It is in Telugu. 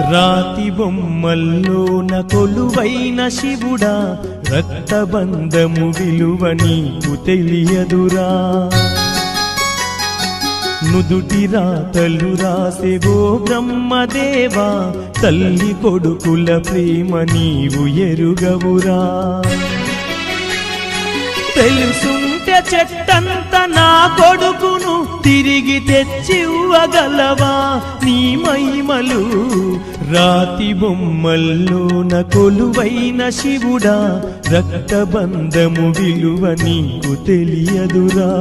రాతి బొమ్మల్లోన కొలువైన శివుడా, రక్తబంధము విలువ నీకు తెలియదురా. నుదుటి రాతలు రాసేవో బ్రహ్మదేవా, తల్లి కొడుకుల ప్రేమ నీవు ఎరుగవురా. తెలుసుంటే చెట్టంత నా కొడుకును తిరిగి తెచ్చివ్వగలవా నీ మహిమలు. రాతి బొమ్మల్లోన కొలువైన శివుడా, రక్తబంధము విలువ నీకు తెలియదురా.